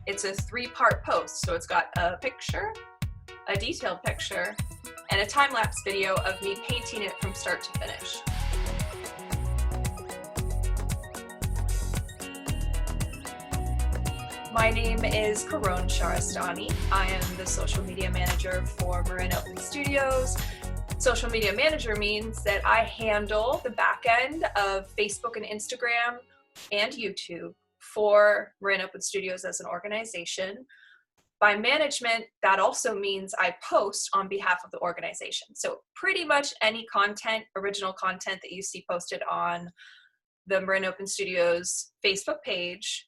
It's a 3-part post, so it's got a picture, a detailed picture, and a time-lapse video of me painting it from start to finish. My name is Caron Shahrestani. I am the social media manager for Marin Open Studios. Social media manager means that I handle the back end of Facebook and Instagram and YouTube for Marin Open Studios as an organization. By management, that also means I post on behalf of the organization. So pretty much any content, original content that you see posted on the Marin Open Studios Facebook page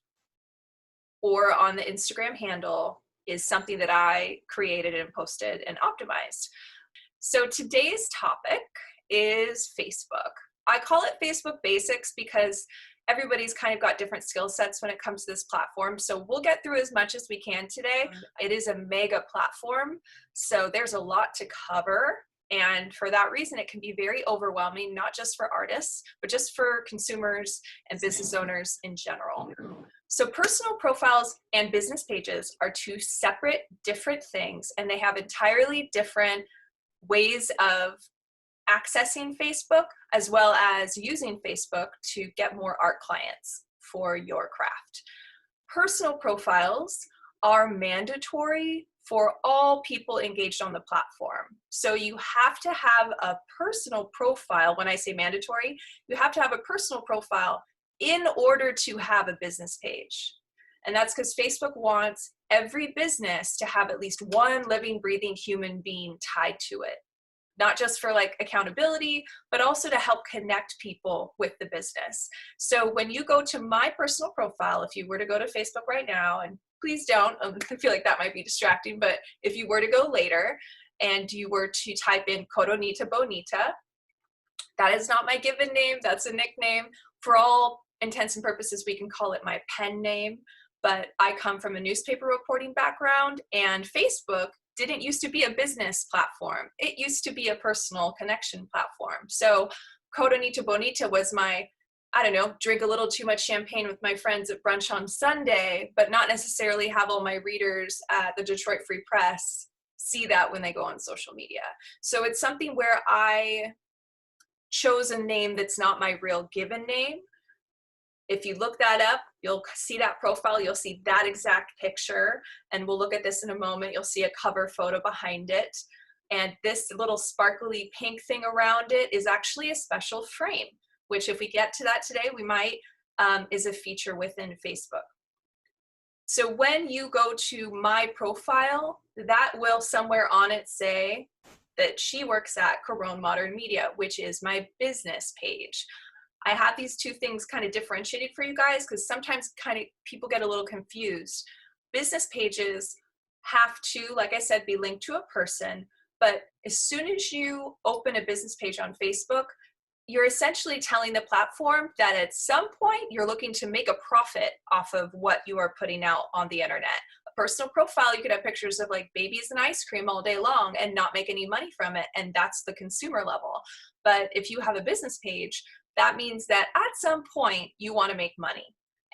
or on the Instagram handle is something that I created and posted and optimized. So today's topic is Facebook. I call it Facebook Basics because everybody's kind of got different skill sets when it comes to this platform. So we'll get through as much as we can today. It is a mega platform, so there's a lot to cover. And for that reason, it can be very overwhelming, not just for artists, but just for consumers and business owners in general. So personal profiles and business pages are two separate, different things, and they have entirely different ways of accessing Facebook as well as using Facebook to get more art clients for your craft. Personal profiles are mandatory for all people engaged on the platform. So you have to have a personal profile. When I say mandatory, you have to have a personal profile in order to have a business page. And that's because Facebook wants every business to have at least one living, breathing human being tied to it. Not just for like accountability, but also to help connect people with the business. So when you go to my personal profile, if you were to go to Facebook right now, and please don't, I feel like that might be distracting, but if you were to go later and you were to type in Coronita Bonita, that is not my given name, that's a nickname. For all intents and purposes, we can call it my pen name, but I come from a newspaper reporting background, and Facebook didn't used to be a business platform. It used to be a personal connection platform. So Coronita Bonita was my, I don't know, drink a little too much champagne with my friends at brunch on Sunday, but not necessarily have all my readers at the Detroit Free Press see that when they go on social media. So it's something where I chose a name that's not my real given name. If you look that up, you'll see that profile, you'll see that exact picture, and we'll look at this in a moment. You'll see a cover photo behind it. And this little sparkly pink thing around it is actually a special frame, which if we get to that today, we might, is a feature within Facebook. So when you go to my profile, that will somewhere on it say that she works at Caron Modern Media, which is my business page. I have these two things kind of differentiated for you guys because sometimes kind of people get a little confused. Business pages have to, like I said, be linked to a person, but as soon as you open a business page on Facebook, you're essentially telling the platform that at some point you're looking to make a profit off of what you are putting out on the internet. A personal profile, you could have pictures of like babies and ice cream all day long and not make any money from it, and that's the consumer level. But if you have a business page, that means that at some point you want to make money.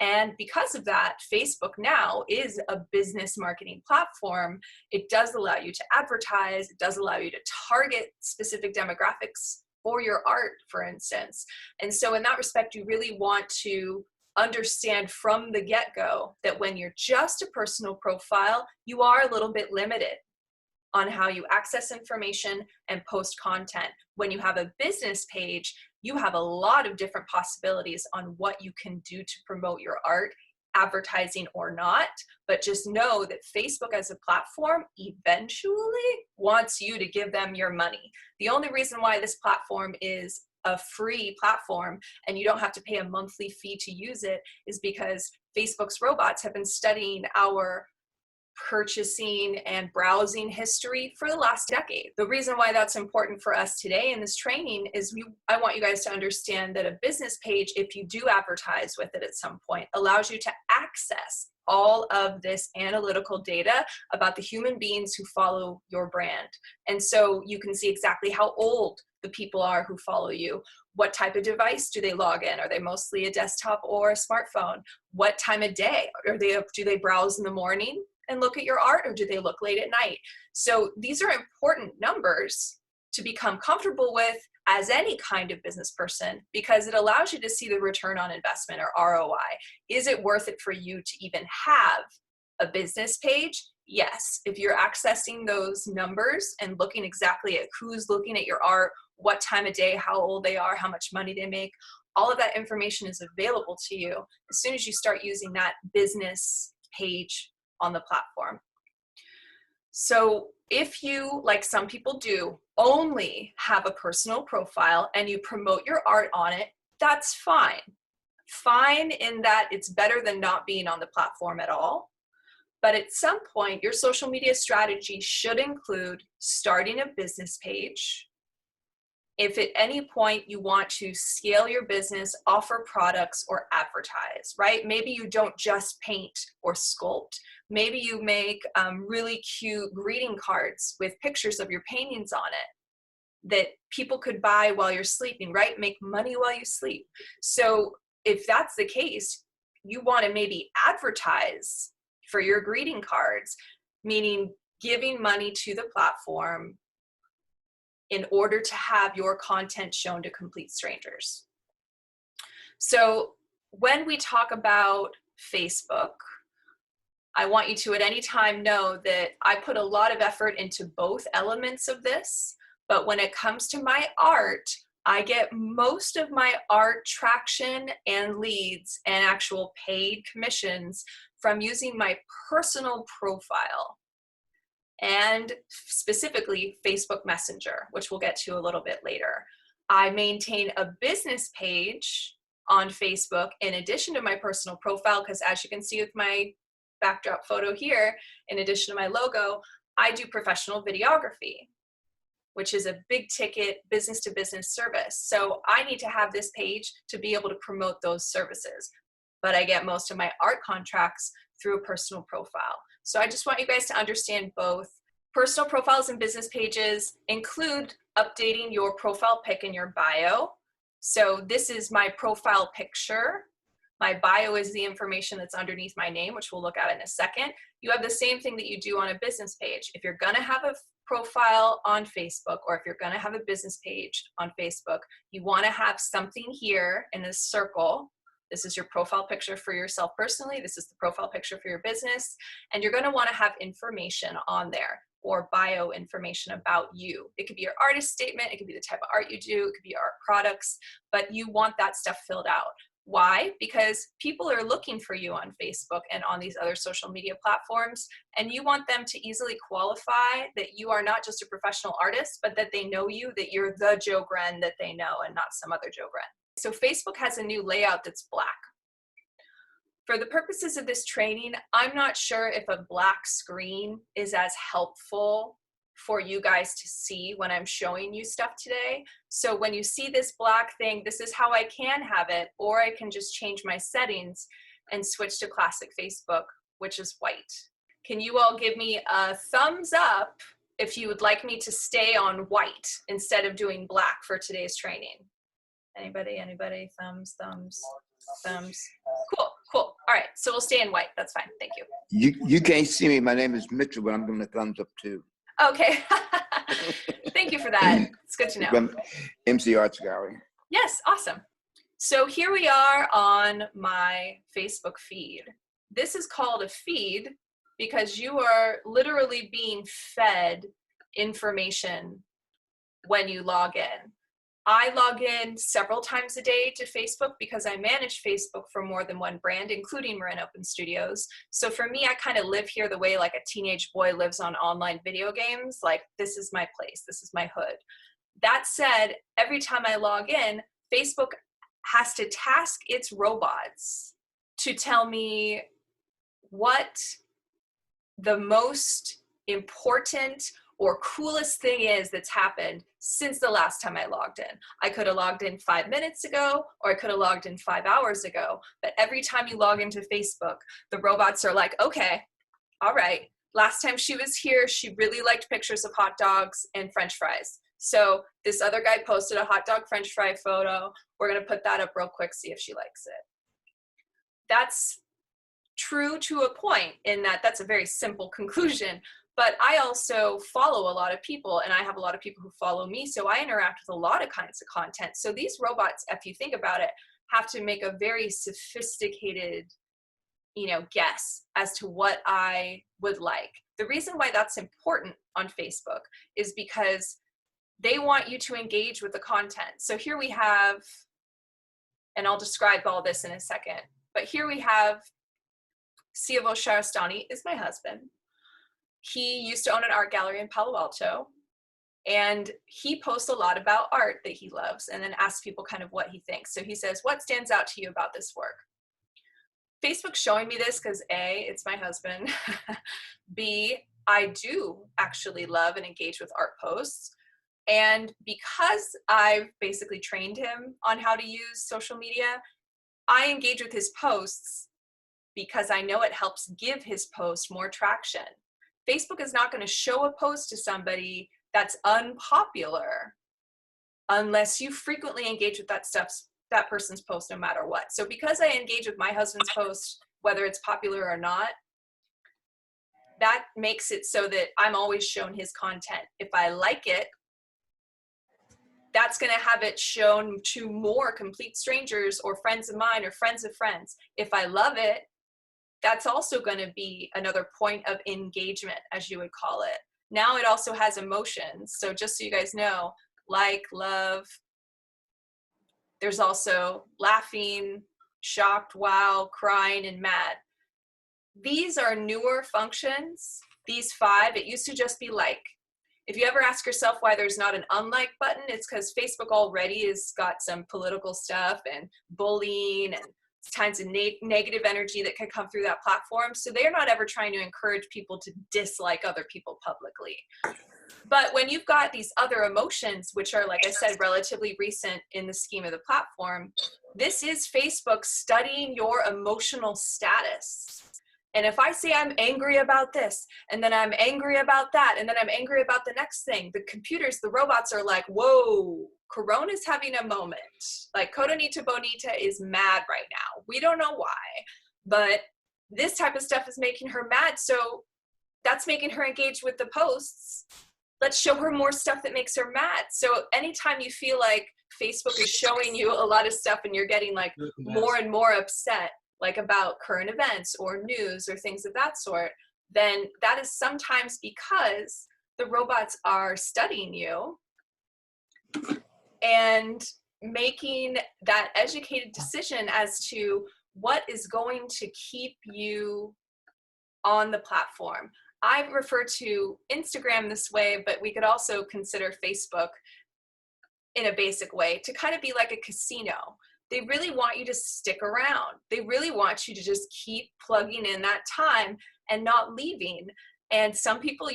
And because of that, Facebook now is a business marketing platform. It does allow you to advertise. It does allow you to target specific demographics for your art, for instance. And so in that respect, you really want to understand from the get-go that when you're just a personal profile, you are a little bit limited on how you access information and post content. When you have a business page, you have a lot of different possibilities on what you can do to promote your art, advertising or not, but just know that Facebook as a platform eventually wants you to give them your money. The only reason why this platform is a free platform and you don't have to pay a monthly fee to use it is because Facebook's robots have been studying our purchasing and browsing history for the last decade. The reason why that's important for us today in this training is I want you guys to understand that a business page, if you do advertise with it at some point, allows you to access all of this analytical data about the human beings who follow your brand. And so you can see exactly how old the people are who follow you, What type of device do they log in? Are they mostly a desktop or a smartphone? What time of day? Do they browse in the morning and look at your art, or do they look late at night? So these are important numbers to become comfortable with as any kind of business person, because it allows you to see the return on investment, or ROI. Is it worth it for you to even have a business page? Yes. If you're accessing those numbers and looking exactly at who's looking at your art, what time of day, how old they are, how much money they make, all of that information is available to you as soon as you start using that business page on the platform. So if you, like some people do, only have a personal profile and you promote your art on it, that's fine. Fine in that it's better than not being on the platform at all. But at some point, your social media strategy should include starting a business page. If at any point you want to scale your business, offer products, or advertise, right? Maybe you don't just paint or sculpt. Maybe you make really cute greeting cards with pictures of your paintings on it that people could buy while you're sleeping, right? Make money while you sleep. So if that's the case, you want to maybe advertise for your greeting cards, meaning giving money to the platform in order to have your content shown to complete strangers. So when we talk about Facebook, I want you to at any time know that I put a lot of effort into both elements of this, but when it comes to my art, I get most of my art traction and leads and actual paid commissions from using my personal profile, and specifically Facebook Messenger, which we'll get to a little bit later. I maintain a business page on Facebook in addition to my personal profile, because as you can see with my backdrop photo here, in addition to my logo, I do professional videography, which is a big ticket business to business service. So I need to have this page to be able to promote those services. But I get most of my art contracts through a personal profile. So I just want you guys to understand both. Personal profiles and business pages include updating your profile pic in your bio. So this is my profile picture. My bio is the information that's underneath my name, which we'll look at in a second. You have the same thing that you do on a business page. If you're gonna have a profile on Facebook, or if you're gonna have a business page on Facebook, you wanna have something here in this circle. This is your profile picture for yourself personally. This is the profile picture for your business. And you're gonna wanna have information on there, or bio information about you. It could be your artist statement, it could be the type of art you do, it could be art products, but you want that stuff filled out. Why? Because people are looking for you on Facebook and on these other social media platforms, and you want them to easily qualify that you are not just a professional artist, but that they know you, that you're the Joe Gren that they know and not some other Joe Gren. So Facebook has a new layout that's black. For the purposes of this training, I'm not sure if a black screen is as helpful for you guys to see when I'm showing you stuff today. So when you see this black thing, this is how I can have it, or I can just change my settings and switch to classic Facebook, which is white. Can you all give me a thumbs up if you would like me to stay on white instead of doing black for today's training? Anybody? Thumbs. Cool. All right, so we'll stay in white. That's fine. Thank you. You can't see me. My name is Mitchell, but I'm giving a thumbs up too. Okay. Thank you for that. It's good to know. From MC Arts Gallery. Yes, awesome. So here we are on my Facebook feed. This is called a feed because you are literally being fed information when you log in. I log in several times a day to Facebook because I manage Facebook for more than one brand, including Marin Open Studios. So for me, I kind of live here the way like a teenage boy lives on online video games. Like, this is my place, this is my hood. That said, every time I log in, Facebook has to task its robots to tell me what the most important or coolest thing is that's happened since the last time I logged in. I could have logged in 5 minutes ago, or I could have logged in 5 hours ago. But every time you log into Facebook, the robots are like, okay, all right, last time she was here, she really liked pictures of hot dogs and French fries. So this other guy posted a hot dog French fry photo. We're going to put that up real quick, see if she likes it. That's true to a point in that that's a very simple conclusion. But I also follow a lot of people, and I have a lot of people who follow me. So I interact with a lot of kinds of content. So these robots, if you think about it, have to make a very sophisticated, guess as to what I would like. The reason why that's important on Facebook is because they want you to engage with the content. So here we have, and I'll describe all this in a second, but here we have Shahrestani is my husband. He used to own an art gallery in Palo Alto, and he posts a lot about art that he loves and then asks people kind of what he thinks. So he says, what stands out to you about this work? Facebook's showing me this because A, it's my husband. B, I do actually love and engage with art posts. And because I've basically trained him on how to use social media, I engage with his posts because I know it helps give his post more traction. Facebook is not going to show a post to somebody that's unpopular unless you frequently engage with that person's post no matter what. So because I engage with my husband's post, whether it's popular or not, that makes it so that I'm always shown his content. If I like it, that's going to have it shown to more complete strangers or friends of mine or friends of friends. If I love it, that's also going to be another point of engagement, as you would call it. Now it also has emotions. So just so you guys know, like, love, there's also laughing, shocked, wow, crying, and mad. These are newer functions, these 5. It used to just be like. If you ever ask yourself why there's not an unlike button, it's because Facebook already has got some political stuff and bullying and kinds of negative energy that can come through that platform. So they're not ever trying to encourage people to dislike other people publicly. But when you've got these other emotions, which are, like I said, relatively recent in the scheme of the platform, this is Facebook studying your emotional status. And if I say I'm angry about this, and then I'm angry about that, and then I'm angry about the next thing, the computers, the robots are like, whoa, Caron is having a moment. Like, Coronita Bonita is mad right now. We don't know why, but this type of stuff is making her mad. So that's making her engage with the posts. Let's show her more stuff that makes her mad. So anytime you feel like Facebook is showing you a lot of stuff and you're getting like more and more upset, like about current events or news or things of that sort, then that is sometimes because the robots are studying you and making that educated decision as to what is going to keep you on the platform. I refer to Instagram this way, but we could also consider Facebook in a basic way to kind of be like a casino. They really want you to stick around. They really want you to just keep plugging in that time and not leaving. And some people,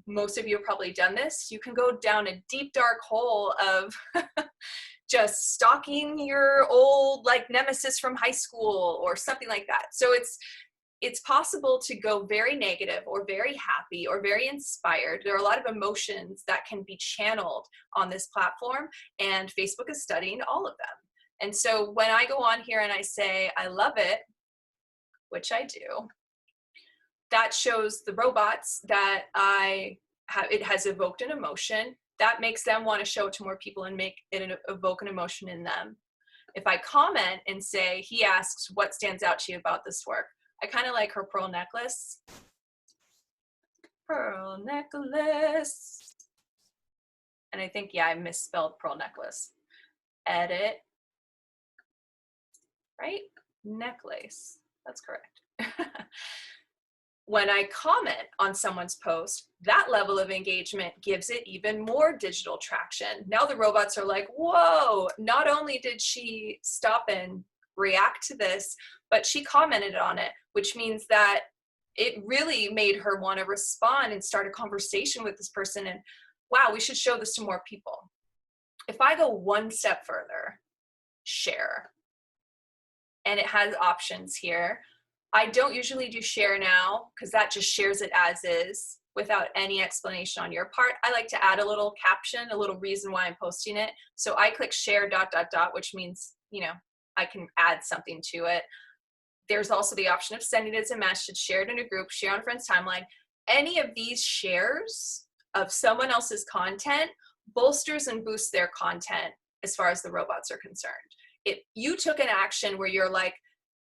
most of you have probably done this. You can go down a deep, dark hole of just stalking your old like nemesis from high school or something like that. So it's possible to go very negative or very happy or very inspired. There are a lot of emotions that can be channeled on this platform, and Facebook is studying all of them. And so when I go on here and I say, I love it, which I do, that shows the robots that it has evoked an emotion. That makes them want to show it to more people and make it evoke an emotion in them. If I comment and say, he asks, what stands out to you about this work? I kind of like her pearl necklace. Pearl necklace. And I think, yeah, I misspelled pearl necklace. Edit. Right? Necklace. That's correct. When I comment on someone's post, that level of engagement gives it even more digital traction. Now the robots are like, whoa, not only did she stop and react to this, but she commented on it, which means that it really made her want to respond and start a conversation with this person. And wow, we should show this to more people. If I go one step further, share. And it has options here. I don't usually do share now because that just shares it as is, without any explanation on your part. I like to add a little caption, a little reason why I'm posting it. So I click share ... which means, you know, I can add something to it. There's also the option of sending it as a message, share it in a group, share on a friend's timeline. Any of these shares of someone else's content bolsters and boosts their content as far as the robots are concerned. If you took an action where you're like,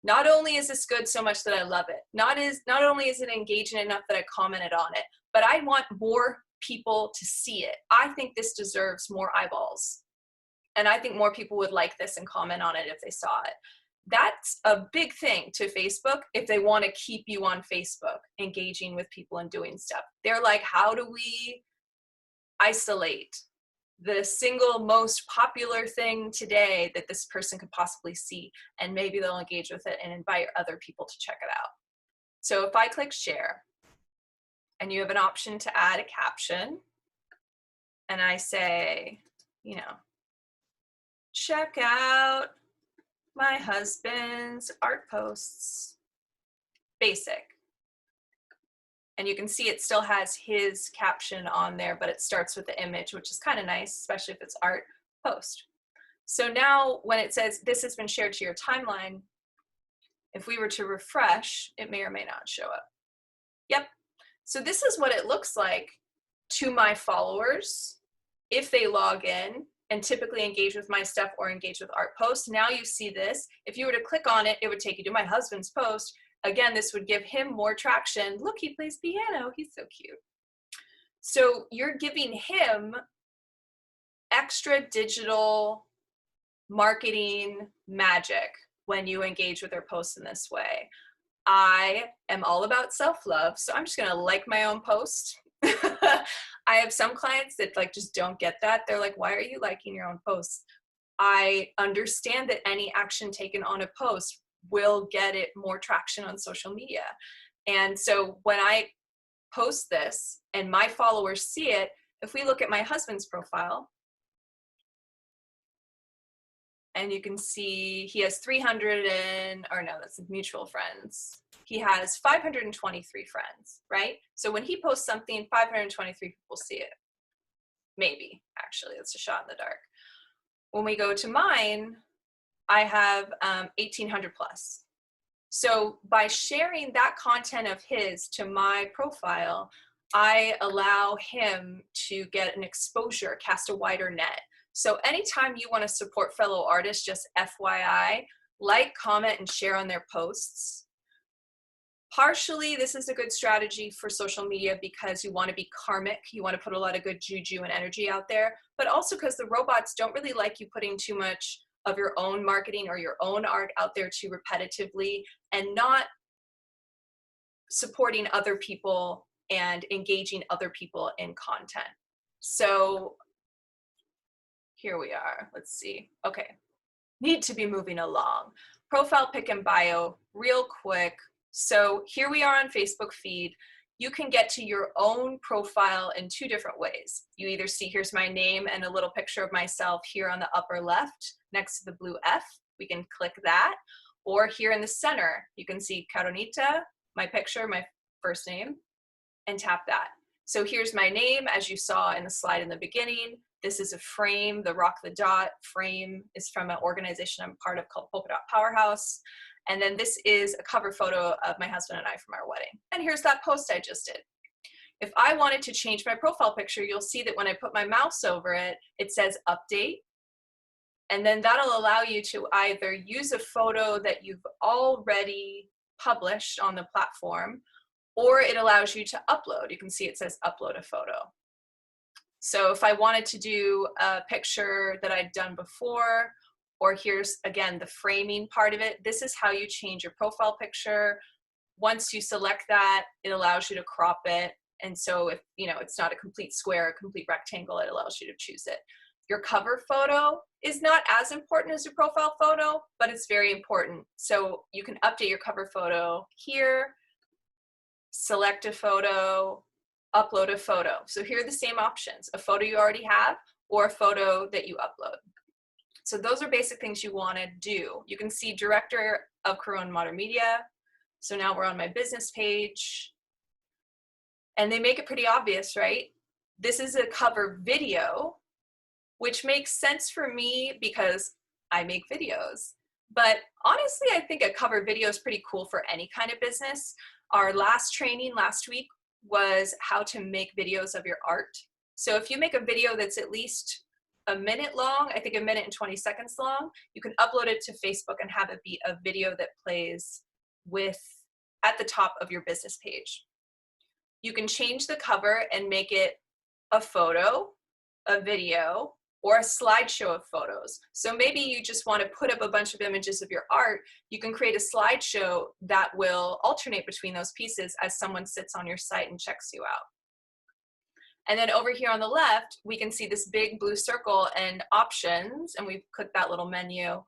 not only is this good so much that I love it, not only is it engaging enough that I commented on it, but I want more people to see it. I think this deserves more eyeballs. And I think more people would like this and comment on it if they saw it. That's a big thing to Facebook if they want to keep you on Facebook, engaging with people and doing stuff. They're like, how do we isolate the single most popular thing today that this person could possibly see? And maybe they'll engage with it and invite other people to check it out. So if I click share, and you have an option to add a caption, and I say, you know, check out my husband's art posts, basic. And you can see it still has his caption on there, but it starts with the image, which is kind of nice, especially if it's art post. So now when it says this has been shared to your timeline, if we were to refresh, it may or may not show up. Yep. So this is what it looks like to my followers if they log in and typically engage with my stuff or engage with art posts. Now you see this. If you were to click on it, it would take you to my husband's post. Again, this would give him more traction. Look, he plays piano. He's so cute. So you're giving him extra digital marketing magic when you engage with their posts in this way. I am all about self-love, so I'm just gonna like my own post. I have some clients that like just don't get that. They're like, why are you liking your own posts? I understand that any action taken on a post will get it more traction on social media. And so when I post this and my followers see it, if we look at my husband's profile, and you can see he has 300 and, or no, that's mutual friends. He has 523 friends, right? So when he posts something, 523 people see it. Maybe, actually, it's a shot in the dark. When we go to mine, I have 1,800 plus. So by sharing that content of his to my profile, I allow him to get an exposure, cast a wider net. So anytime you want to support fellow artists, just FYI, like, comment, and share on their posts. Partially, this is a good strategy for social media because you want to be karmic. You want to put a lot of good juju and energy out there, but also because the robots don't really like you putting too much of your own marketing or your own art out there too repetitively and not supporting other people and engaging other people in content. So here we are. Let's see. Okay. Need to be moving along. Profile pic and bio, real quick. So here we are on Facebook feed. You can get to your own profile in two different ways. You either see, here's my name and a little picture of myself here on the upper left next to the blue F. We can click that. Or here in the center, you can see Caronita, my picture, my first name, and tap that. So here's my name, as you saw in the slide in the beginning. This is a frame. The Rock the Dot frame is from an organization I'm part of called Polka Dot Powerhouse. And then this is a cover photo of my husband and I from our wedding. And here's that post I just did. If I wanted to change my profile picture, you'll see that when I put my mouse over it, it says update. And then that'll allow you to either use a photo that you've already published on the platform, or it allows you to upload. You can see it says upload a photo. So if I wanted to do a picture that I'd done before, or here's, again, the framing part of it, this is how you change your profile picture. Once you select that, it allows you to crop it. And so if, you know, it's not a complete square, a complete rectangle, it allows you to choose it. Your cover photo is not as important as your profile photo, but it's very important. So you can update your cover photo here, select a photo, upload a photo. So here are the same options, a photo you already have or a photo that you upload. So those are basic things you want to do. You can see Director of Caron Modern Media. So now we're on my business page. And they make it pretty obvious, right? This is a cover video, which makes sense for me because I make videos. But honestly, I think a cover video is pretty cool for any kind of business. Our last training last week was how to make videos of your art. So if you make a video that's at least a minute long, I think a minute and 20 seconds long, you can upload it to Facebook and have it be a video that plays at the top of your business page. You can change the cover and make it a photo, a video, or a slideshow of photos. So maybe you just want to put up a bunch of images of your art. You can create a slideshow that will alternate between those pieces as someone sits on your site and checks you out. And then over here on the left, we can see this big blue circle and options, and we've clicked that little menu.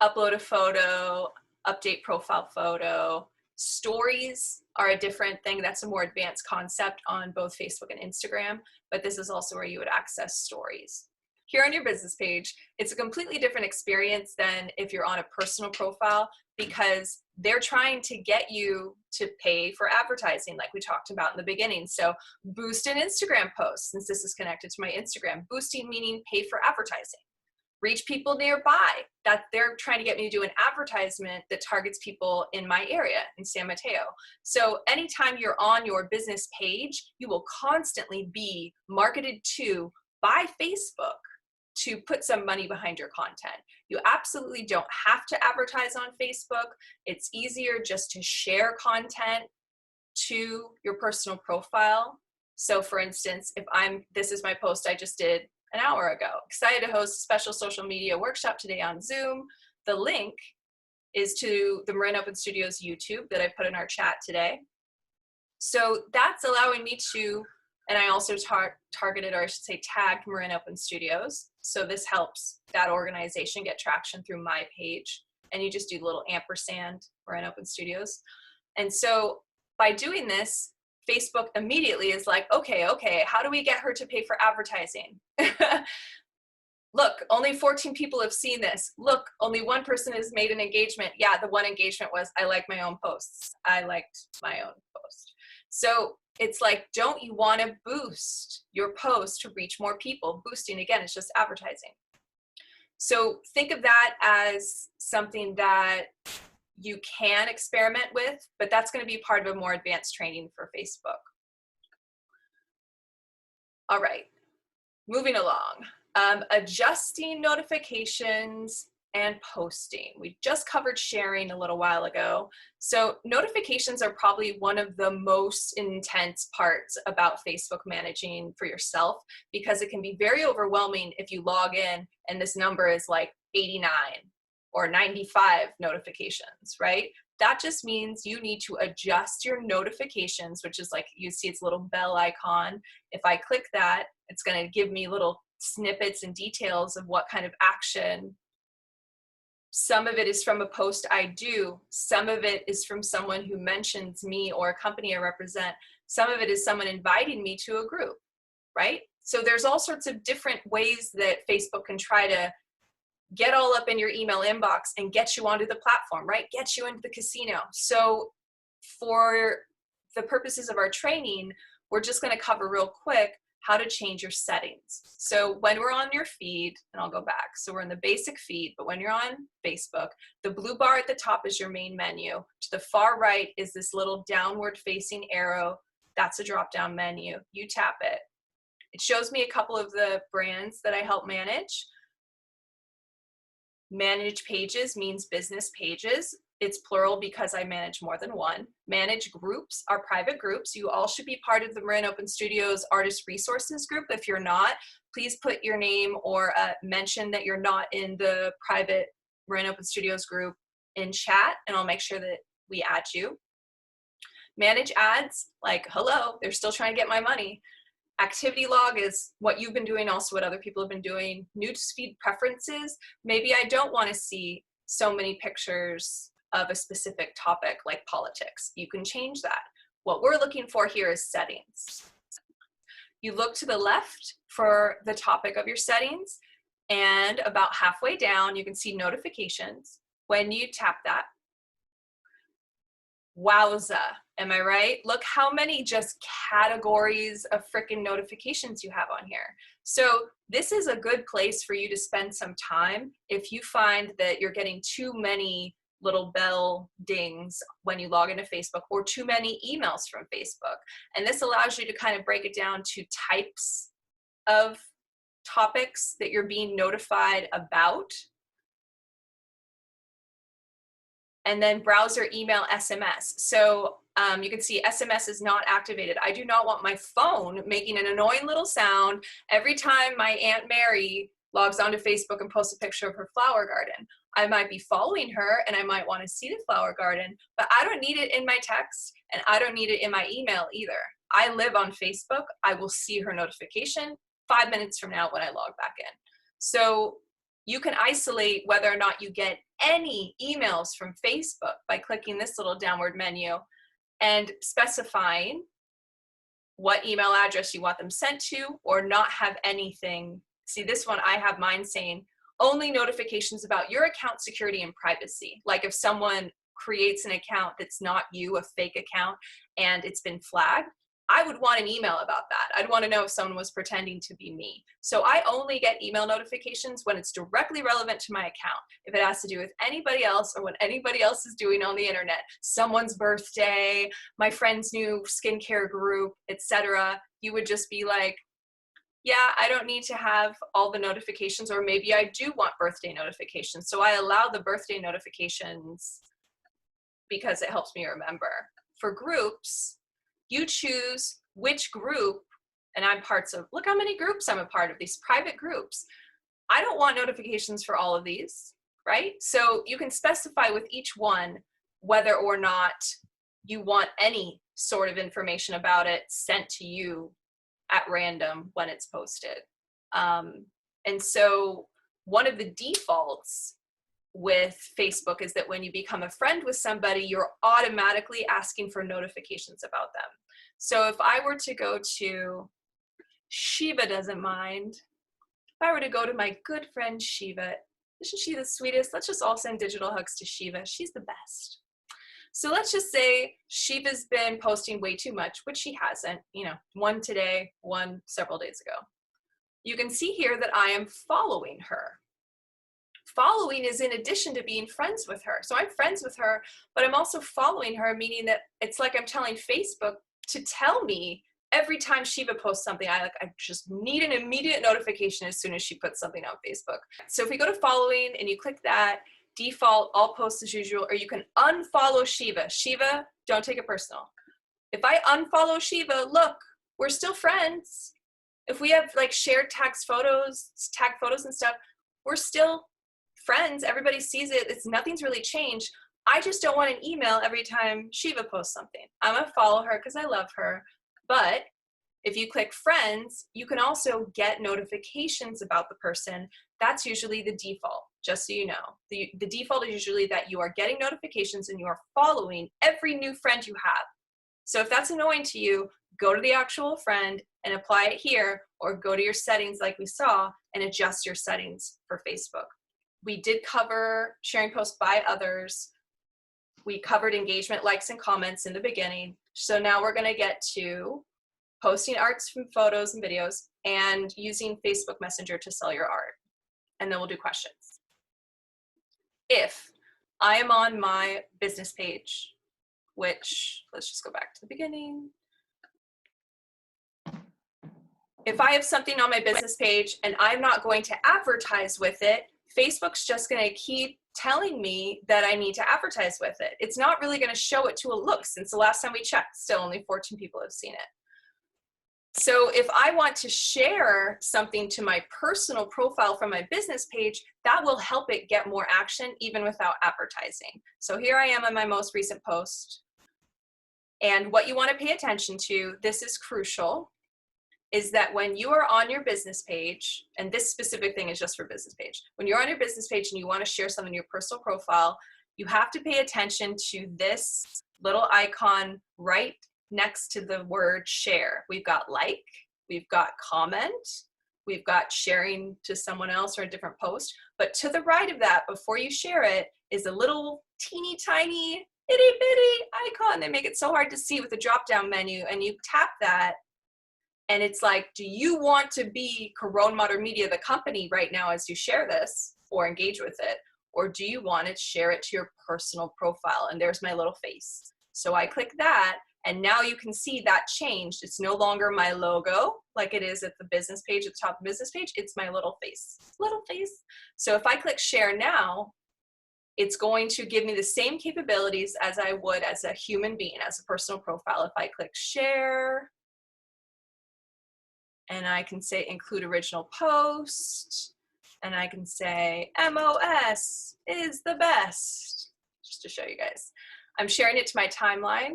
Upload a photo, update profile photo. Stories are a different thing. That's a more advanced concept on both Facebook and Instagram, but this is also where you would access stories. Here on your business page, it's a completely different experience than if you're on a personal profile, because they're trying to get you to pay for advertising like we talked about in the beginning. So boost an Instagram post, since this is connected to my Instagram. Boosting meaning pay for advertising. Reach people nearby, that they're trying to get me to do an advertisement that targets people in my area in San Mateo. So anytime you're on your business page, you will constantly be marketed to by Facebook to put some money behind your content. You absolutely don't have to advertise on Facebook. It's easier just to share content to your personal profile. So for instance, this is my post I just did an hour ago. Excited to host a special social media workshop today on Zoom. The link is to the Marin Open Studios YouTube that I put in our chat today. So that's allowing me to, and I also targeted, or I should say tagged, Marin Open Studios. So this helps that organization get traction through my page. And you just do the little ampersand, Marin Open Studios. And so by doing this, Facebook immediately is like, okay, how do we get her to pay for advertising? Look, only 14 people have seen this. Look, only one person has made an engagement. Yeah, the one engagement was, I like my own posts. I liked my own post. So it's like, don't you want to boost your post to reach more people? Boosting, again, is just advertising. So think of that as something that you can experiment with, but that's going to be part of a more advanced training for Facebook. All right, moving along. Adjusting notifications and posting. We just covered sharing a little while ago. So notifications are probably one of the most intense parts about Facebook managing for yourself, because it can be very overwhelming if you log in and this number is like 89 or 95 notifications, right? That just means you need to adjust your notifications, which is like, you see its little bell icon. If I click that, it's gonna give me little snippets and details of what kind of action. Some of it is from a post I do. Some of it is from someone who mentions me or a company I represent. Some of it is someone inviting me to a group, right? So there's all sorts of different ways that Facebook can try to get all up in your email inbox and get you onto the platform, right? Get you into the casino. So for the purposes of our training, we're just going to cover real quick how to change your settings. So when we're on your feed, and I'll go back. So we're in the basic feed, but when you're on Facebook, the blue bar at the top is your main menu. To the far right is this little downward facing arrow. That's a drop-down menu. You tap it. It shows me a couple of the brands that I help manage. Manage pages means business pages. It's plural because I manage more than one. Manage groups are private groups. You all should be part of the Marin Open Studios Artist Resources group. If you're not, please put your name or mention that you're not in the private Marin Open Studios group in chat, and I'll make sure that we add you. Manage ads, like, hello, they're still trying to get my money. Activity log is what you've been doing, also what other people have been doing. Newsfeed preferences, maybe I don't want to see so many pictures of a specific topic like politics. You can change that. What we're looking for here is settings. You look to the left for the topic of your settings, and about halfway down, you can see notifications. When you tap that, Wowza, am I right? Look how many just categories of freaking notifications you have on here. So this is a good place for you to spend some time if you find that you're getting too many little bell dings when you log into Facebook, or too many emails from Facebook. And this allows you to kind of break it down to types of topics that you're being notified about. And then browser, email, SMS. So you can see SMS is not activated. I do not want my phone making an annoying little sound every time my Aunt Mary logs onto Facebook and posts a picture of her flower garden. I might be following her and I might want to see the flower garden, but I don't need it in my text and I don't need it in my email either. I live on Facebook. I will see her notification 5 minutes from now when I log back in. So you can isolate whether or not you get any emails from Facebook by clicking this little downward menu and specifying what email address you want them sent to, or not have anything. See, this one, I have mine saying only notifications about your account security and privacy. Like if someone creates an account that's not you, a fake account, and it's been flagged, I would want an email about that. I'd want to know if someone was pretending to be me. So I only get email notifications when it's directly relevant to my account. If it has to do with anybody else or what anybody else is doing on the internet, someone's birthday, my friend's new skincare group, etc., you would just be like, yeah, I don't need to have all the notifications, or maybe I do want birthday notifications. So I allow the birthday notifications because it helps me remember. For groups, you choose which group, and I'm parts of, look how many groups I'm a part of, these private groups. I don't want notifications for all of these, right? So you can specify with each one whether or not you want any sort of information about it sent to you at random when it's posted. And so one of the defaults with Facebook is that when you become a friend with somebody, you're automatically asking for notifications about them. So if I were to go to, Shiva doesn't mind, if I were to go to my good friend Shiva, isn't she the sweetest? Let's just all send digital hugs to Shiva. She's the best. So let's just say Shiva's been posting way too much, which she hasn't, you know, one today, one several days ago. You can see here that I am following her. Following is in addition to being friends with her. So I'm friends with her, but I'm also following her, meaning that it's like I'm telling Facebook to tell me every time Shiva posts something. I just need an immediate notification as soon as she puts something on Facebook. So if we go to following and you click that, default, all posts as usual, or you can unfollow Shiva. Shiva, don't take it personal. If I unfollow Shiva, look, we're still friends. If we have like shared tag photos and stuff, we're still friends. Everybody sees it. Nothing's really changed. I just don't want an email every time Shiva posts something. I'm gonna follow her because I love her. But if you click friends, you can also get notifications about the person. That's usually the default, just so you know. The default is usually that you are getting notifications and you are following every new friend you have. So if that's annoying to you, go to the actual friend and apply it here, or go to your settings like we saw and adjust your settings for Facebook. We did cover sharing posts by others. We covered engagement, likes, and comments in the beginning. So now we're gonna get to posting arts from photos and videos and using Facebook Messenger to sell your art. And then we'll do questions. If I am on my business page, which, let's just go back to the beginning. If I have something on my business page and I'm not going to advertise with it, Facebook's just going to keep telling me that I need to advertise with it. It's not really going to show it to a look, since the last time we checked, still only 14 people have seen it. So if I want to share something to my personal profile from my business page, that will help it get more action even without advertising. So here I am on my most recent post. And what you want to pay attention to, this is crucial, is that when you are on your business page, and this specific thing is just for business page, when you're on your business page and you want to share something in your personal profile, you have to pay attention to this little icon right next to the word share. We've got like, we've got comment, we've got sharing to someone else or a different post, but to the right of that, before you share it, is a little teeny tiny itty bitty icon. They make it so hard to see with the drop down menu, and you tap that and it's like, do you want to be Caron Modern Media, the company right now as you share this or engage with it? Or do you want to share it to your personal profile? And there's my little face. So I click that, and now you can see that changed. It's no longer my logo like it is at the business page, at the top of the business page. It's my little face, little face. So if I click share now, it's going to give me the same capabilities as I would as a human being, as a personal profile. If I click share, and I can say include original post, and I can say MOS is the best, just to show you guys. I'm sharing it to my timeline.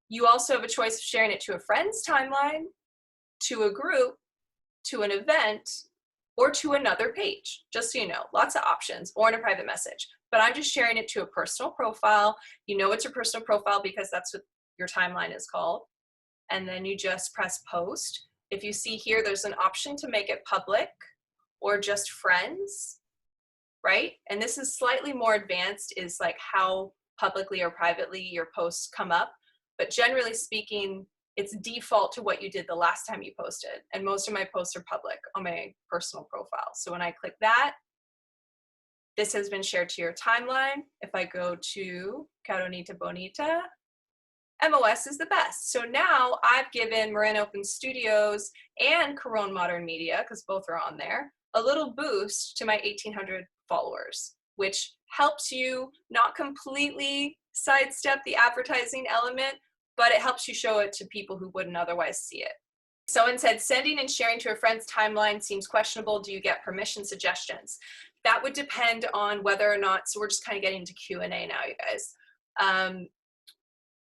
You also have a choice of sharing it to a friend's timeline, to a group, to an event, or to another page, just so you know, lots of options, or in a private message. But I'm just sharing it to a personal profile. You know it's your personal profile because that's what your timeline is called. And then you just press post. If you see here, there's an option to make it public or just friends, right? And this is slightly more advanced, is like how publicly or privately your posts come up. But generally speaking, it's default to what you did the last time you posted. And most of my posts are public on my personal profile. So when I click that, this has been shared to your timeline. If I go to Caronita Bonita, MOS is the best. So now I've given Marin Open Studios and Caron Modern Media, because both are on there, a little boost to my 1,800 followers, which helps you not completely sidestep the advertising element, but it helps you show it to people who wouldn't otherwise see it. Someone said, sending and sharing to a friend's timeline seems questionable. Do you get permission suggestions? That would depend on whether or not, so we're just kind of getting into Q&A now, you guys.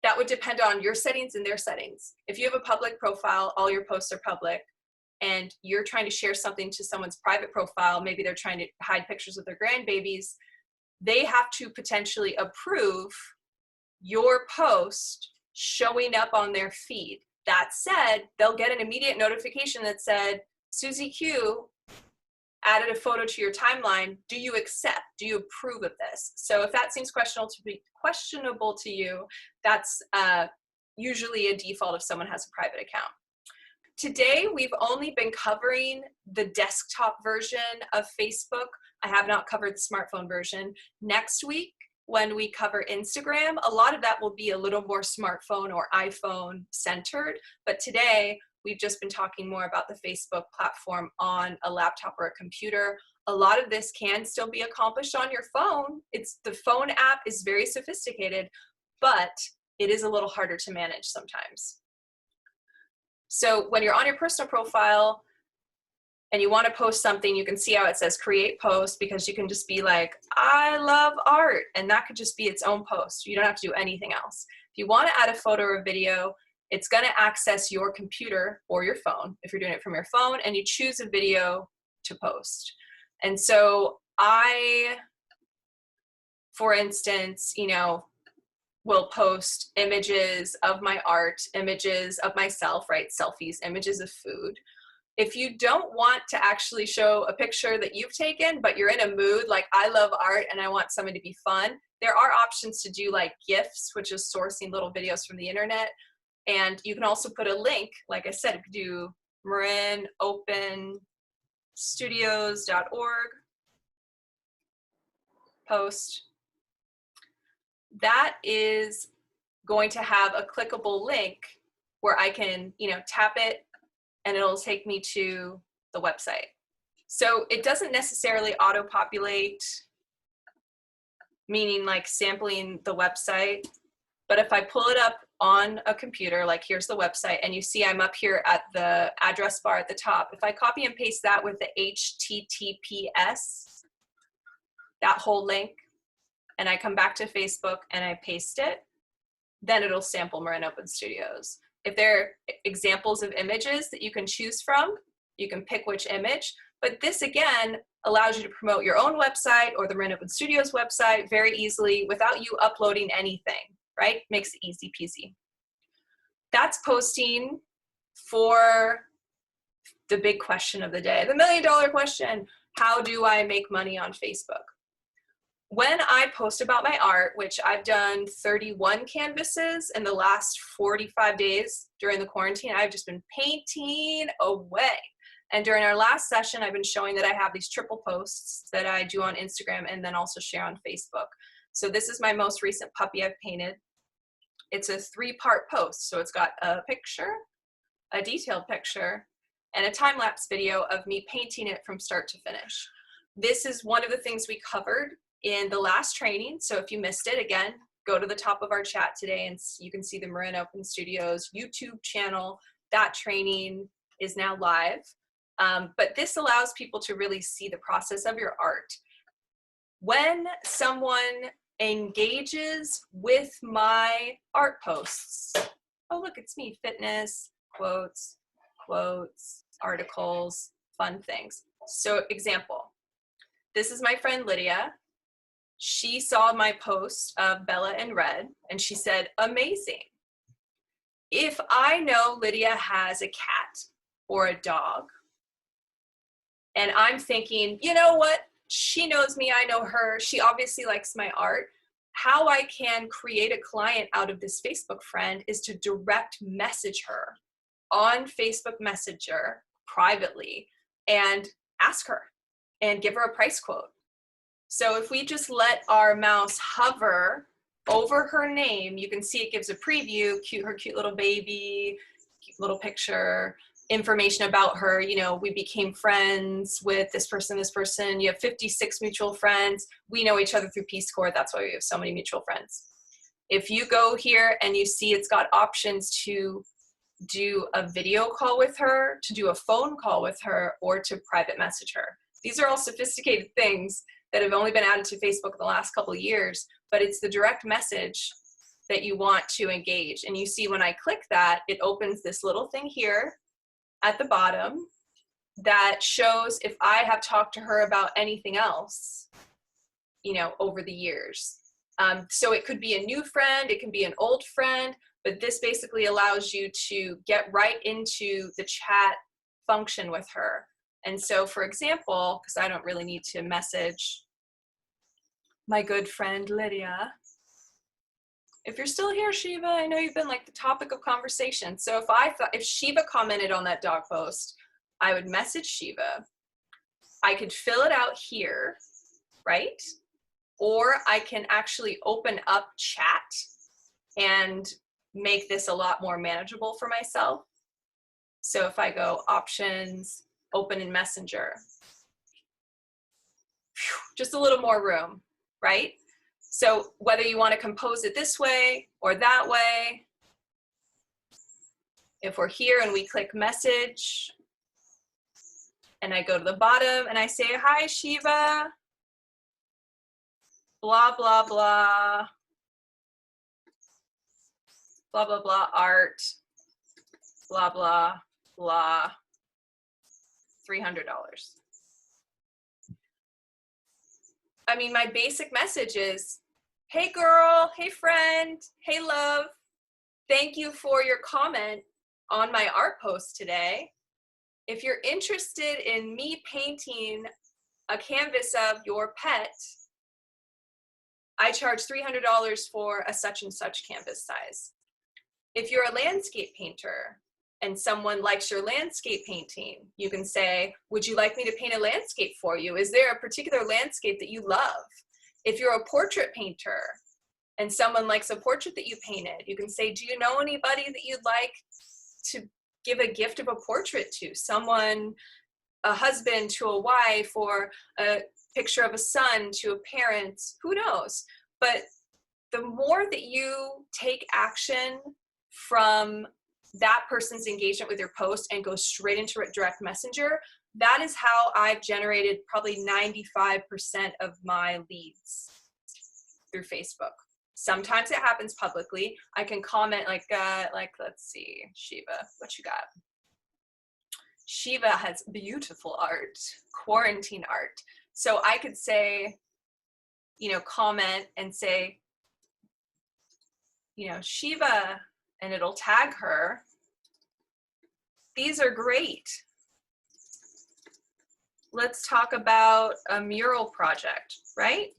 That would depend on your settings and their settings. If you have a public profile, all your posts are public, and you're trying to share something to someone's private profile, maybe they're trying to hide pictures of their grandbabies, they have to potentially approve your post showing up on their feed. That said, they'll get an immediate notification that said, Susie Q added a photo to your timeline. Do you accept? Do you approve of this? So if that seems questionable to you, that's usually a default if someone has a private account. Today, we've only been covering the desktop version of Facebook. I have not covered the smartphone version. Next week, when we cover Instagram, a lot of that will be a little more smartphone or iPhone centered. But today, we've just been talking more about the Facebook platform on a laptop or a computer. A lot of this can still be accomplished on your phone. The phone app is very sophisticated, but it is a little harder to manage sometimes. So when you're on your personal profile and you want to post something, you can see how it says create post, because you can just be like, I love art, and that could just be its own post. You don't have to do anything else. If you want to add a photo or a video, it's going to access your computer or your phone if you're doing it from your phone, and you choose a video to post. And so I, for instance, will post images of my art, images of myself, right? Selfies, images of food. If you don't want to actually show a picture that you've taken, but you're in a mood like I love art and I want something to be fun, there are options to do like GIFs, which is sourcing little videos from the internet. And you can also put a link, like I said, you could do marinopenstudios.org, post. That is going to have a clickable link where I can, tap it and it'll take me to the website. So it doesn't necessarily auto-populate, meaning like sampling the website. But if I pull it up on a computer, like here's the website, and you see I'm up here at the address bar at the top. If I copy and paste that with the HTTPS, that whole link, and I come back to Facebook and I paste it, then it'll sample Marin Open Studios. If there are examples of images that you can choose from, you can pick which image. But this, again, allows you to promote your own website or the Marin Open Studios website very easily without you uploading anything, right? Makes it easy peasy. That's posting for the big question of the day, the $1 million question. How do I make money on Facebook? When I post about my art, which I've done 31 canvases in the last 45 days during the quarantine, I've just been painting away. And during our last session, I've been showing that I have these triple posts that I do on Instagram and then also share on Facebook. So this is my most recent puppy I've painted. It's a 3-part post. So it's got a picture, a detailed picture, and a time-lapse video of me painting it from start to finish. This is one of the things we covered in the last training. So if you missed it, again, go to the top of our chat today and you can see the Marin Open Studios YouTube channel. That training is now live. But this allows people to really see the process of your art. When someone engages with my art posts, oh look, it's me, fitness, quotes, articles, fun things. So example, this is my friend Lydia. She saw my post of Bella in red and she said, amazing. If I know Lydia has a cat or a dog, and I'm thinking, you know what? She knows me, I know her. She obviously likes my art. How I can create a client out of this Facebook friend is to direct message her on Facebook Messenger privately and ask her and give her a price quote. So if we just let our mouse hover over her name, you can see it gives a preview, her cute little baby, cute little picture, information about her. You know, we became friends with this person, you have 56 mutual friends. We know each other through Peace Corps. That's why we have so many mutual friends. If you go here and you see it's got options to do a video call with her, to do a phone call with her, or to private message her. These are all sophisticated things that have only been added to Facebook in the last couple of years, but it's the direct message that you want to engage. And you see when I click that, it opens this little thing here at the bottom that shows if I have talked to her about anything else, you know, over the years. So it could be a new friend, it can be an old friend, but this basically allows you to get right into the chat function with her. And so, for example, because I don't really need to message my good friend Lydia. If you're still here, Shiva, I know you've been like the topic of conversation. So if Shiva commented on that dog post, I would message Shiva. I could fill it out here, right? Or I can actually open up chat and make this a lot more manageable for myself. So if I go options, open in Messenger, just a little more room, right? So whether you want to compose it this way or that way, if we're here and we click message and I go to the bottom and I say, hi, Shiva, blah, blah, blah, blah, blah, blah, art, blah, blah, blah, $300. I mean, my basic message is, hey girl, hey friend, hey love, thank you for your comment on my art post today. If you're interested in me painting a canvas of your pet, I charge $300 for a such and such canvas size. If you're a landscape painter and someone likes your landscape painting, you can say, would you like me to paint a landscape for you? Is there a particular landscape that you love? If you're a portrait painter and someone likes a portrait that you painted, you can say, do you know anybody that you'd like to give a gift of a portrait to? Someone, a husband to a wife, or a picture of a son to a parent, who knows? But the more that you take action from that person's engagement with your post and go straight into direct messenger, that is how I've generated probably 95% of my leads through Facebook. Sometimes it happens publicly. I can comment like let's see, Shiva, what you got? Shiva has beautiful art, quarantine art. So I could say, you know, comment and say, you know, Shiva, and it'll tag her. These are great. Let's talk about a mural project, right?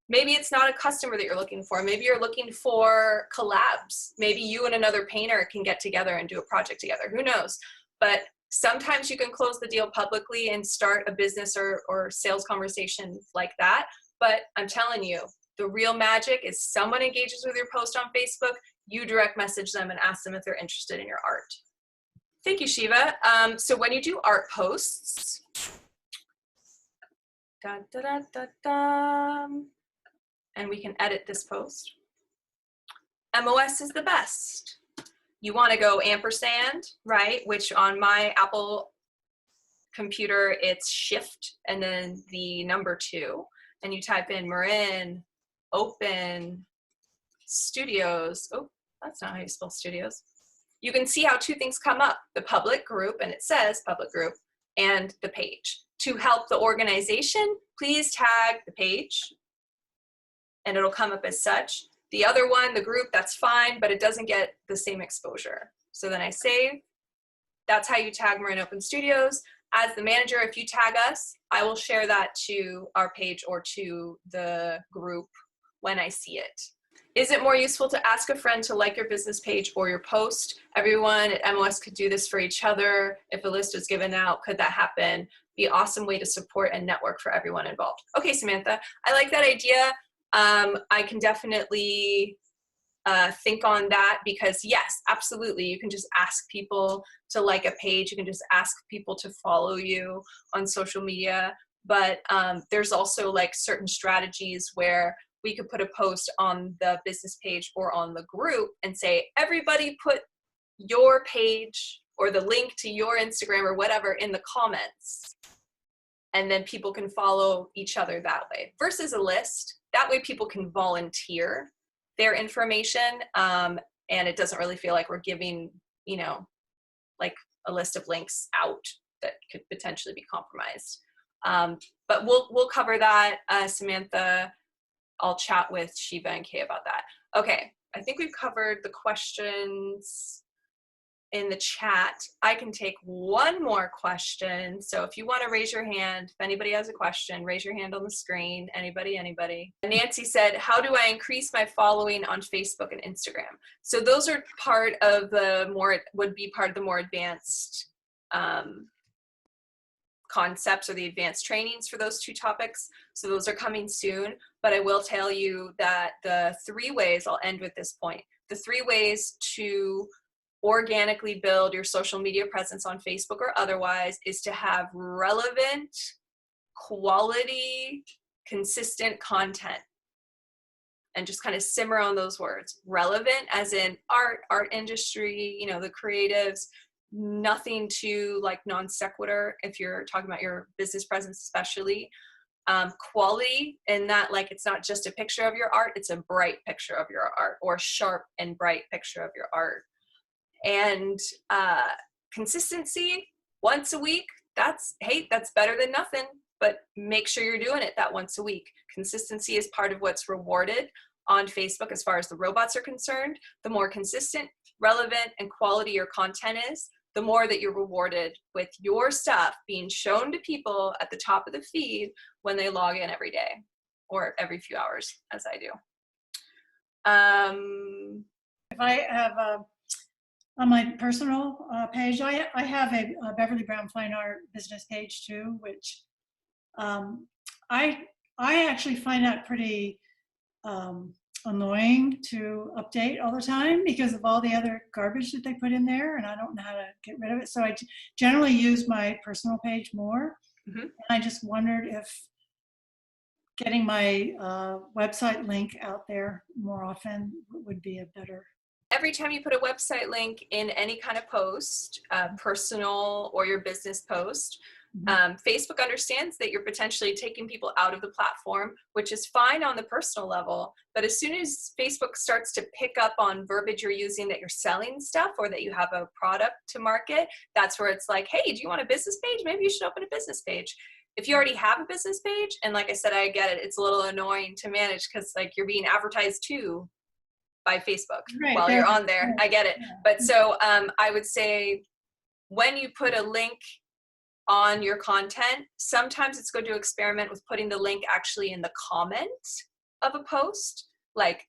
Maybe it's not a customer that you're looking for. Maybe you're looking for collabs. Maybe you and another painter can get together and do a project together. Who knows? But sometimes you can close the deal publicly and start a business or sales conversation like that. But I'm telling you, the real magic is someone engages with your post on Facebook, you direct message them and ask them if they're interested in your art. Thank you, Shiva. So when you do art posts, and we can edit this post. MOS is the best. You want to go ampersand, right? Which on my Apple computer, it's shift and then the number 2. And you type in Marin Open Studios. Oh, that's not how you spell studios. You can see how 2 things come up, the public group, and it says public group, and the page. To help the organization, please tag the page, and it'll come up as such. The other one, the group, that's fine, but it doesn't get the same exposure. So then I save. That's how you tag Marin Open Studios. As the manager, if you tag us, I will share that to our page or to the group when I see it. Is it more useful to ask a friend to like your business page or your post? Everyone at MOS could do this for each other. If a list was given out, could that happen? Be an awesome way to support and network for everyone involved. Okay, Samantha, I like that idea. I can definitely think on that because yes, absolutely. You can just ask people to like a page. You can just ask people to follow you on social media. But there's also like certain strategies where we could put a post on the business page or on the group and say, everybody put your page or the link to your Instagram or whatever in the comments. And then people can follow each other that way versus a list. That way people can volunteer their information. And it doesn't really feel like we're giving, you know, like a list of links out that could potentially be compromised. But we'll cover that, Samantha. I'll chat with Shiva and Kay about that. Okay, I think we've covered the questions in the chat. I can take one more question. So if you want to raise your hand, if anybody has a question, raise your hand on the screen. Anybody? Nancy said, how do I increase my following on Facebook and Instagram? So those are part of the more advanced concepts or the advanced trainings for those 2 topics. So those are coming soon, but I will tell you that the 3 ways, I'll end with this point, the 3 ways to organically build your social media presence on Facebook or otherwise is to have relevant, quality, consistent content. And just kind of simmer on those words. Relevant as in art industry, you know, the creatives, nothing too like non sequitur if you're talking about your business presence especially. Quality in that like it's not just a picture of your art, it's a bright picture of your art or sharp and bright picture of your art. And consistency, once a week, that's better than nothing, but make sure you're doing it that once a week. Consistency is part of what's rewarded on Facebook as far as the robots are concerned. The more consistent, relevant, and quality your content is, the more that you're rewarded with your stuff being shown to people at the top of the feed when they log in every day or every few hours, as I do. If I have on my personal page, I have a Beverly Brown Fine Art business page too, which I actually find that pretty annoying to update all the time because of all the other garbage that they put in there, and I don't know how to get rid of it. So I generally use my personal page more. Mm-hmm. And I just wondered if getting my website link out there more often would be a better. Every time you put a website link in any kind of post, personal or your business post, Facebook understands that you're potentially taking people out of the platform, which is fine on the personal level. But as soon as Facebook starts to pick up on verbiage you're using that you're selling stuff or that you have a product to market, that's where it's like, hey, do you want a business page? Maybe you should open a business page. If you already have a business page, and like I said, I get it, it's a little annoying to manage because like you're being advertised to by Facebook while you're on there. I get it. But so I would say when you put a link on your content, sometimes it's good to experiment with putting the link actually in the comment of a post, like,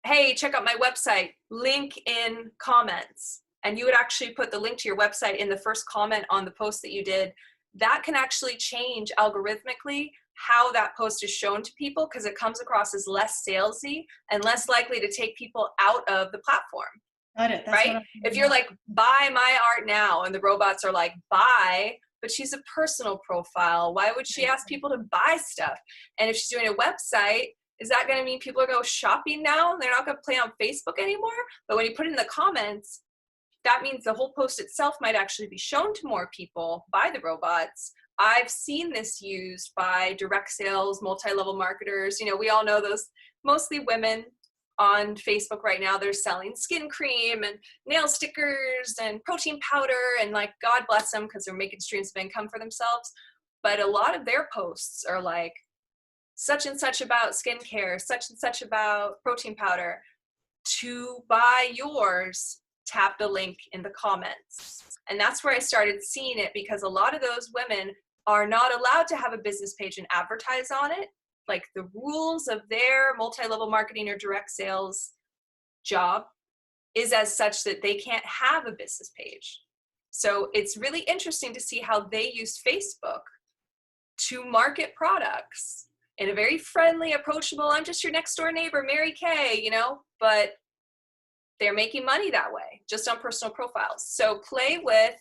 hey, check out my website, link in comments, and you would actually put the link to your website in the first comment on the post that you did, that can actually change algorithmically how that post is shown to people, because it comes across as less salesy and less likely to take people out of the platform. Got it. That's right? If you're like, buy my art now, and the robots are like, buy, but she's a personal profile, why would she ask people to buy stuff? And if she's doing a website, is that going to mean people are going shopping now? They're not going to play on Facebook anymore? But when you put it in the comments, that means the whole post itself might actually be shown to more people by the robots. I've seen this used by direct sales, multi-level marketers. You know, we all know those, mostly women on Facebook right now. They're selling skin cream and nail stickers and protein powder, and like, God bless them, because they're making streams of income for themselves. But a lot of their posts are like, such and such about skincare, such and such about protein powder. To buy yours, tap the link in the comments. And that's where I started seeing it, because a lot of those women are not allowed to have a business page and advertise on it. Like, the rules of their multi-level marketing or direct sales job is as such that they can't have a business page. So it's really interesting to see how they use Facebook to market products in a very friendly, approachable, I'm just your next door neighbor, Mary Kay, you know, but they're making money that way, just on personal profiles. So play with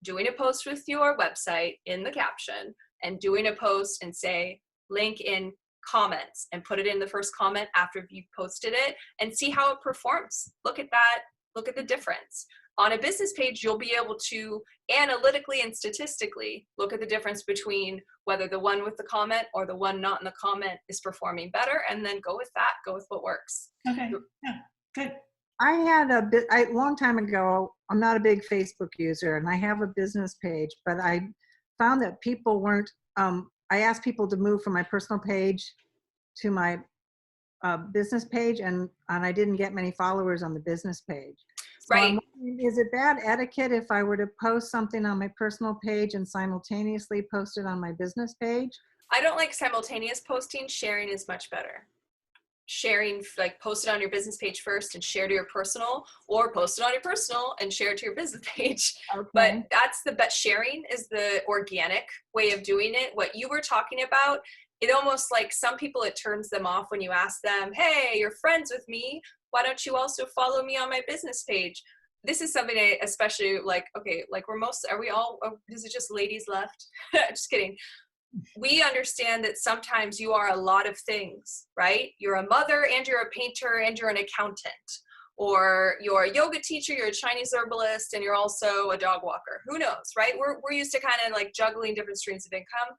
doing a post with your website in the caption, and doing a post and say, link in comments, and put it in the first comment after you've posted it, and see how it performs. Look at that. Look at the difference. On a business page, you'll be able to analytically and statistically look at the difference between whether the one with the comment or the one not in the comment is performing better, and then go with that. Go with what works. Okay. Yeah. Good. I had a long time ago, I'm not a big Facebook user, and I have a business page, but I found that people weren't, I asked people to move from my personal page to my business page, and I didn't get many followers on the business page. So Right. Is it bad etiquette if I were to post something on my personal page and simultaneously post it on my business page? I don't like simultaneous posting. Sharing is much better. Sharing, like, post it on your business page first and share to your personal, or post it on your personal and share it to your business page. Okay. But that's the best. Sharing is the organic way of doing it. What you were talking about, it almost, like, some people, it turns them off when you ask them, hey, you're friends with me, why don't you also follow me on my business page? This is something I especially like, okay, like, are we all, is it just ladies left? Just kidding. We understand that sometimes you are a lot of things, right? You're a mother, and you're a painter, and you're an accountant, or you're a yoga teacher, you're a Chinese herbalist, and you're also a dog walker. Who knows, right? We're used to kind of like juggling different streams of income.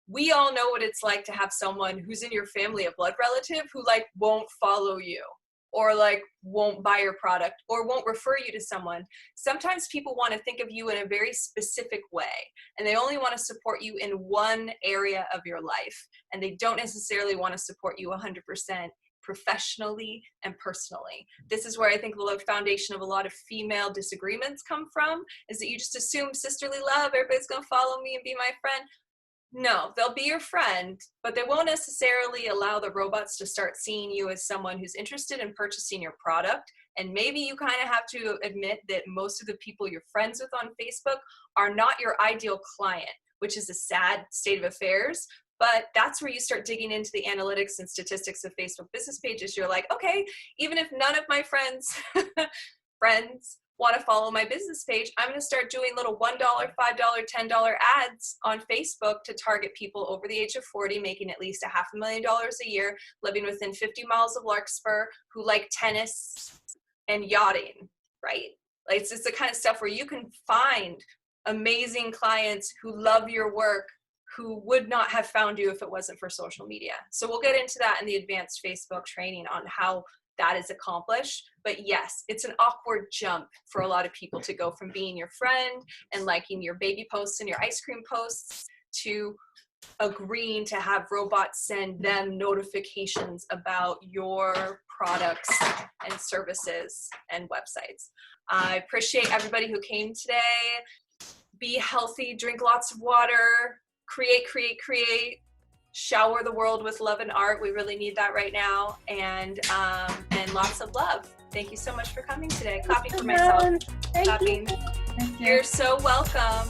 We all know what it's like to have someone who's in your family, a blood relative, who like won't follow you, or like won't buy your product, or won't refer you to someone. Sometimes people want to think of you in a very specific way, and they only want to support you in one area of your life, and they don't necessarily want to support you 100% professionally and personally. This is where I think the foundation of a lot of female disagreements come from, is that you just assume sisterly love, everybody's going to follow me and be my friend. No, they'll be your friend, but they won't necessarily allow the robots to start seeing you as someone who's interested in purchasing your product. And maybe you kind of have to admit that most of the people you're friends with on Facebook are not your ideal client, which is a sad state of affairs. But that's where you start digging into the analytics and statistics of Facebook business pages. You're like, okay, even if none of my friends want to follow my business page, I'm going to start doing little $1, $5, $10 ads on Facebook to target people over the age of 40, making at least $500,000 a year, living within 50 miles of Larkspur, who like tennis and yachting, right? Like, it's the kind of stuff where you can find amazing clients who love your work, who would not have found you if it wasn't for social media. So we'll get into that in the advanced Facebook training on how that is accomplished. But yes, it's an awkward jump for a lot of people to go from being your friend and liking your baby posts and your ice cream posts to agreeing to have robots send them notifications about your products and services and websites. I appreciate everybody who came today. Be healthy, drink lots of water, create. shower the world with love and art. We really need that right now. And lots of love. Thank you so much for coming today. Clapping for myself. Thank Clapping. you. Thank you. You're so welcome.